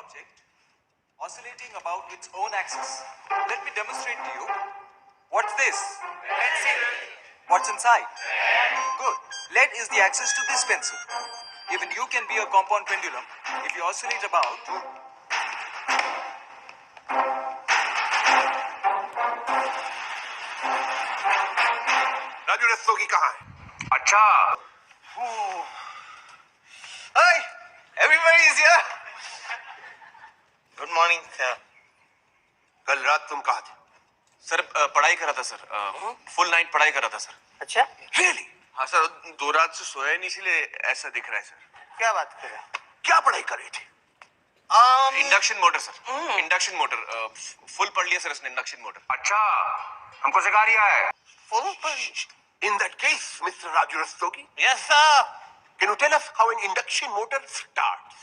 object oscillating about its own axis. Let me demonstrate to you. What's this? Pencil. What's inside? Good. Lead is the axis to this pencil. Even you can be a compound pendulum if you oscillate about. Raju Rastogi कहाँ है? अच्छा Hi, everybody is here. Good morning, sir. कल रात तुम कहाँ थे? Sir पढ़ाई कर रहा था सर फुल नाइट पढ़ाई कर रहा था सर अच्छा, Really? हाँ सर, 2 रात से सोया नहीं इसलिए ऐसा दिख रहा है सर। क्या बात कर रहे हैं? क्या पढ़ाई कर रहे थे? Induction motor sir induction motor full पढ़ लिया सर इसने इंडक्शन मोटर अच्छा हमको सिखा रिया है Full? In that case, Mr. Raju Rastogi, Yes, sir. can you tell us how an induction motor starts?